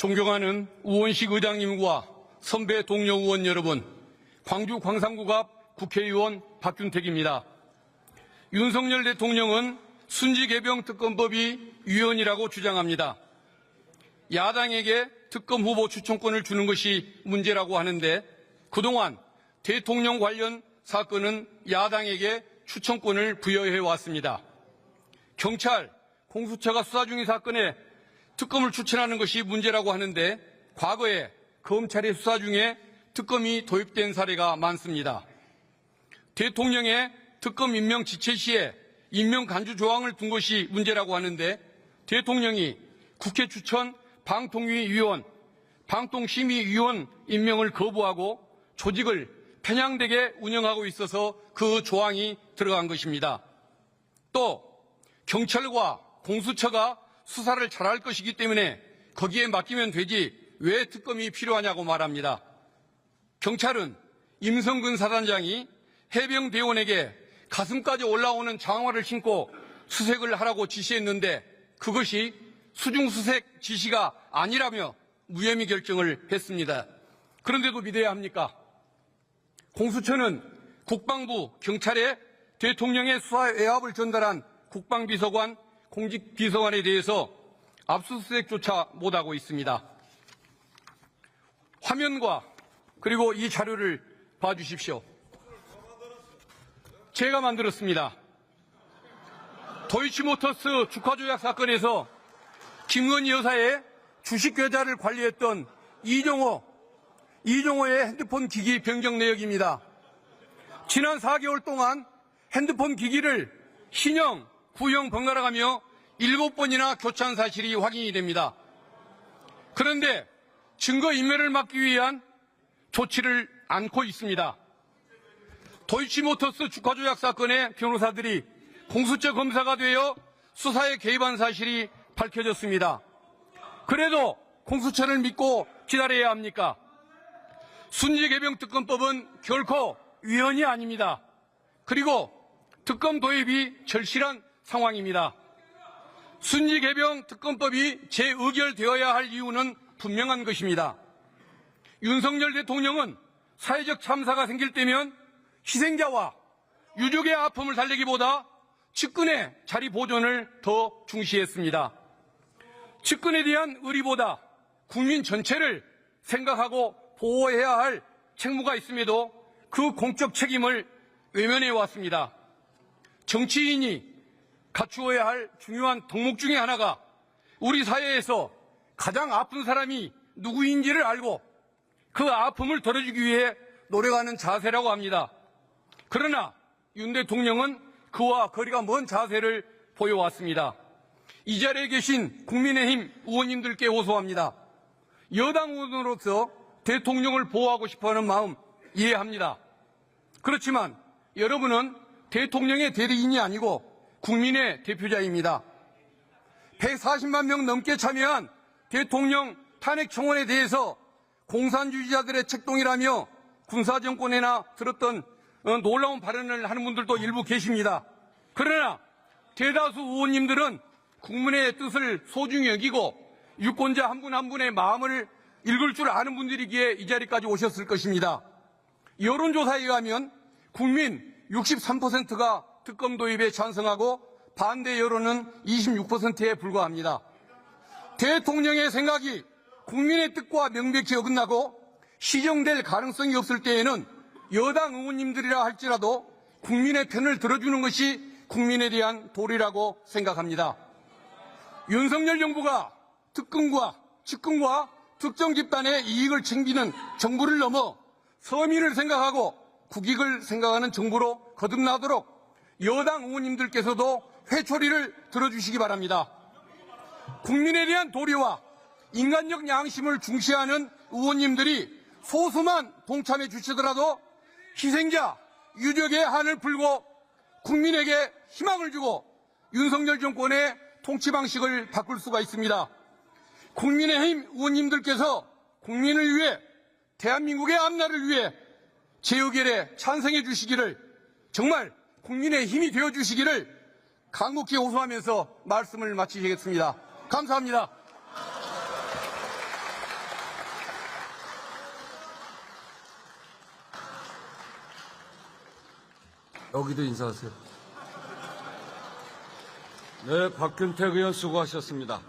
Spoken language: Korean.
존경하는 우원식 의장님과 선배 동료 의원 여러분, 광주 광산구갑 국회의원 박균택입니다. 윤석열 대통령은 순직해병 특검법이 위헌이라고 주장합니다. 야당에게 특검 후보 추천권을 주는 것이 문제라고 하는데 그동안 대통령 관련 사건은 야당에게 추천권을 부여해 왔습니다. 경찰, 공수처가 수사 중인 사건에 특검을 추천하는 것이 문제라고 하는데 과거에 검찰의 수사 중에 특검이 도입된 사례가 많습니다. 대통령의 특검 임명 지체 시에 임명 간주 조항을 둔 것이 문제라고 하는데 대통령이 국회 추천 방통위위원, 방통심의위원 임명을 거부하고 조직을 편향되게 운영하고 있어서 그 조항이 들어간 것입니다. 또 경찰과 공수처가 수사를 잘할 것이기 때문에 거기에 맡기면 되지 왜 특검이 필요하냐고 말합니다. 경찰은 임성근 사단장이 해병대원에게 가슴까지 올라오는 장화를 신고 수색을 하라고 지시했는데 그것이 수중수색 지시가 아니라며 무혐의 결정을 했습니다. 그런데도 믿어야 합니까? 공수처는 국방부, 경찰에 대통령의 수사 외압을 전달한 국방비서관, 공직비서관에 대해서 압수수색조차 못하고 있습니다. 화면과 그리고 이 자료를 봐주십시오. 제가 만들었습니다. 도이치모터스 주가조작 사건에서 김건희 여사의 주식 계좌를 관리했던 이종호의 핸드폰 기기 변경 내역입니다. 지난 4개월 동안 핸드폰 기기를 신형, 구형 번갈아가며 7번이나 교체한 사실이 확인이 됩니다. 그런데 증거인멸을 막기 위한 조치를 않고 있습니다. 도이치모터스 주가조작 사건의 변호사들이 공수처 검사가 되어 수사에 개입한 사실이 밝혀졌습니다. 그래도 공수처를 믿고 기다려야 합니까? 순직해병 특검법은 결코 위헌이 아닙니다. 그리고 특검 도입이 절실한 상황입니다. 순직해병 특검법이 재의결되어야 할 이유는 분명한 것입니다. 윤석열 대통령은 사회적 참사가 생길 때면 희생자와 유족의 아픔을 달래기보다 측근의 자리 보존을 더 중시했습니다. 측근에 대한 의리보다 국민 전체를 생각하고 보호해야 할 책무가 있음에도 그 공적 책임을 외면해 왔습니다. 정치인이 갖추어야 할 중요한 덕목 중에 하나가 우리 사회에서 가장 아픈 사람이 누구인지를 알고 그 아픔을 덜어주기 위해 노력하는 자세라고 합니다. 그러나 윤 대통령은 그와 거리가 먼 자세를 보여왔습니다. 이 자리에 계신 국민의힘 의원님들께 호소합니다. 여당 의원으로서 대통령을 보호하고 싶어하는 마음 이해합니다. 그렇지만 여러분은 대통령의 대리인이 아니고 국민의 대표자입니다. 140만 명 넘게 참여한 대통령 탄핵 청원에 대해서 공산주의자들의 책동이라며 군사정권에나 들었던 놀라운 발언을 하는 분들도 일부 계십니다. 그러나 대다수 의원님들은 국민의 뜻을 소중히 여기고 유권자 한 분 한 분의 마음을 읽을 줄 아는 분들이기에 이 자리까지 오셨을 것입니다. 여론조사에 의하면 국민 63%가 특검 도입에 찬성하고 반대 여론은 26%에 불과합니다. 대통령의 생각이 국민의 뜻과 명백히 어긋나고 시정될 가능성이 없을 때에는 여당 의원님들이라 할지라도 국민의 편을 들어주는 것이 국민에 대한 도리라고 생각합니다. 윤석열 정부가 특검과 측근과 특정 집단의 이익을 챙기는 정부를 넘어 서민을 생각하고 국익을 생각하는 정부로 거듭나도록 여당 의원님들께서도 회초리를 들어주시기 바랍니다. 국민에 대한 도리와 인간적 양심을 중시하는 의원님들이 소수만 동참해 주시더라도 희생자, 유족의 한을 풀고 국민에게 희망을 주고 윤석열 정권의 통치 방식을 바꿀 수가 있습니다. 국민의힘 의원님들께서 국민을 위해 대한민국의 앞날을 위해 재의결에 찬성해 주시기를 정말 국민의 힘이 되어 주시기를 간곡히 호소하면서 말씀을 마치겠습니다. 감사합니다. 여기도 인사하세요. 네, 박균택 의원 수고하셨습니다.